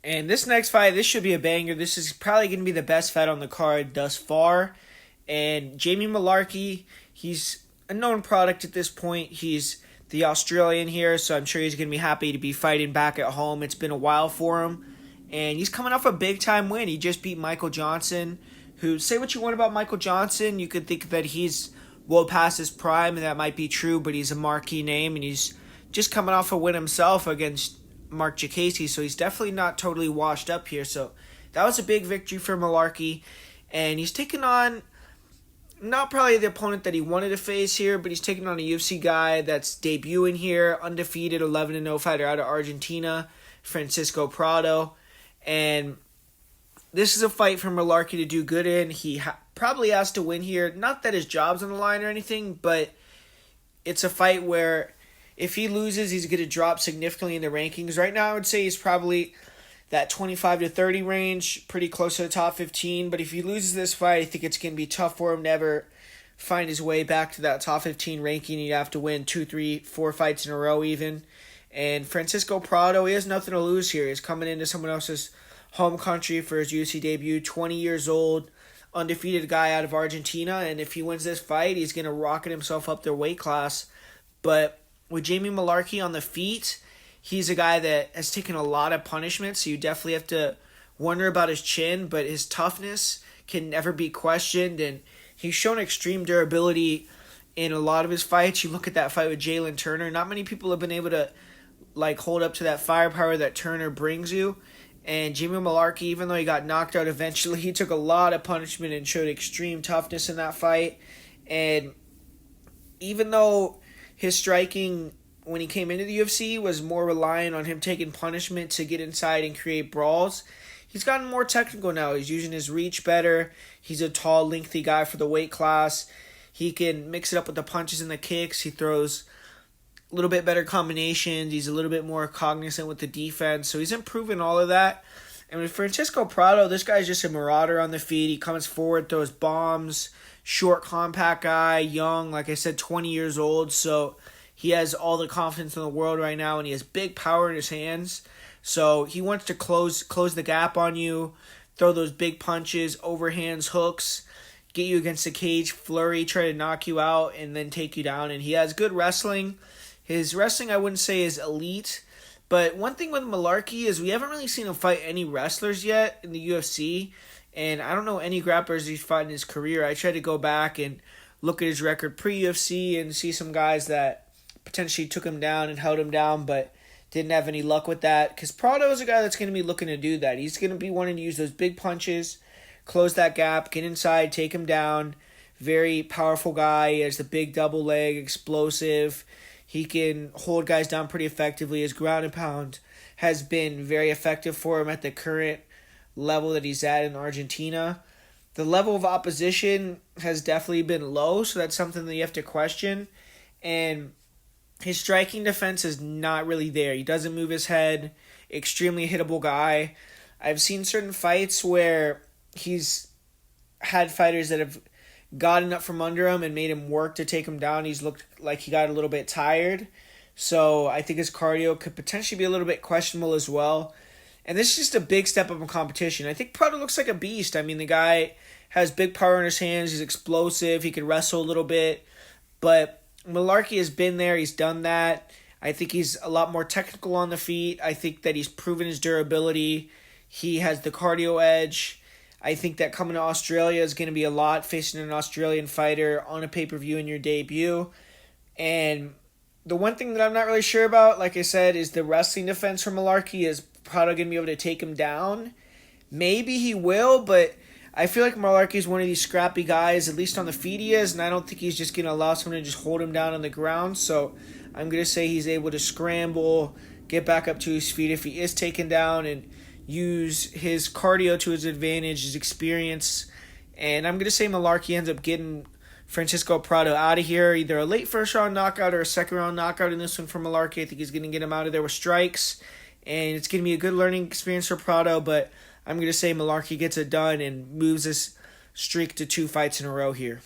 And this next fight, this should be a banger. This is probably going to be the best fight on the card thus far. And Jamie Mullarkey, he's a known product at this point. He's the Australian here, so I'm sure he's going to be happy to be fighting back at home. It's been a while for him. And he's coming off a big-time win. He just beat Michael Johnson, who, say what you want about Michael Johnson, you could think that he's well past his prime, and that might be true, but he's a marquee name, and he's just coming off a win himself against Mark Jacasey, so he's definitely not totally washed up here. So that was a big victory for Mullarkey, and he's taking on not probably the opponent that he wanted to face here, but he's taking on a UFC guy that's debuting here, undefeated 11-0 fighter out of Argentina, Francisco Prado. And this is a fight for Mullarkey to do good in. He probably has to win here. Not that his job's on the line or anything, but it's a fight where if he loses, he's going to drop significantly in the rankings. Right now, I would say he's probably that 25 to 30 range, pretty close to the top 15. But if he loses this fight, I think it's going to be tough for him to ever find his way back to that top 15 ranking. He'd have to win 2, 3, 4 fights in a row even. And Francisco Prado, he has nothing to lose here. He's coming into someone else's home country for his UFC debut, 20 years old, undefeated guy out of Argentina. And if he wins this fight, he's going to rocket himself up their weight class. But with Jamie Mullarkey on the feet, he's a guy that has taken a lot of punishment, so you definitely have to wonder about his chin, but his toughness can never be questioned, and he's shown extreme durability in a lot of his fights. You look at that fight with Jalen Turner, not many people have been able to hold up to that firepower that Turner brings you. And Jamie Mullarkey, even though he got knocked out eventually, he took a lot of punishment and showed extreme toughness in that fight. And even though his striking when he came into the UFC was more reliant on him taking punishment to get inside and create brawls, he's gotten more technical now. He's using his reach better. He's a tall, lengthy guy for the weight class. He can mix it up with the punches and the kicks. He throws a little bit better combinations. He's a little bit more cognizant with the defense. So he's improving all of that. And with Francisco Prado, this guy's just a marauder on the feet. He comes forward, throws bombs, short, compact guy, young, like I said, 20 years old. So he has all the confidence in the world right now, and he has big power in his hands. So he wants to close the gap on you, throw those big punches, overhands, hooks, get you against the cage, flurry, try to knock you out, and then take you down. And he has good wrestling. His wrestling, I wouldn't say, is elite. But one thing with Mullarkey is we haven't really seen him fight any wrestlers yet in the UFC. And I don't know any grapplers he's fought in his career. I tried to go back and look at his record pre-UFC and see some guys that potentially took him down and held him down, but didn't have any luck with that. Because Prado is a guy that's going to be looking to do that. He's going to be wanting to use those big punches, close that gap, get inside, take him down. Very powerful guy. He has the big double leg, explosive. He can hold guys down pretty effectively. His ground and pound has been very effective for him at the current level that he's at in Argentina. The level of opposition has definitely been low, so that's something that you have to question. And his striking defense is not really there. He doesn't move his head. Extremely hittable guy. I've seen certain fights where he's had fighters that have gotten up from under him and made him work to take him down. He's looked like he got a little bit tired. So I think his cardio could potentially be a little bit questionable as well. And this is just a big step up in competition. I think Prado looks like a beast. I mean, the guy has big power in his hands. He's explosive. He can wrestle a little bit. But Mullarkey has been there. He's done that. I think he's a lot more technical on the feet. I think that he's proven his durability. He has the cardio edge. I think that coming to Australia is going to be a lot, facing an Australian fighter on a pay-per-view in your debut. And the one thing that I'm not really sure about, like I said, is the wrestling defense from Mullarkey. Is Prado going to be able to take him down? Maybe he will, but I feel like Mullarkey is one of these scrappy guys, at least on the feet he is, and I don't think he's just going to allow someone to just hold him down on the ground. So I'm going to say he's able to scramble, get back up to his feet if he is taken down, and use his cardio to his advantage, his experience. And I'm going to say Mullarkey ends up getting Francisco Prado out of here, either a late first round knockout or a second round knockout in this one for Mullarkey. I think he's going to get him out of there with strikes, and it's going to be a good learning experience for Prado, but I'm going to say Mullarkey gets it done and moves this streak to 2 fights in a row here.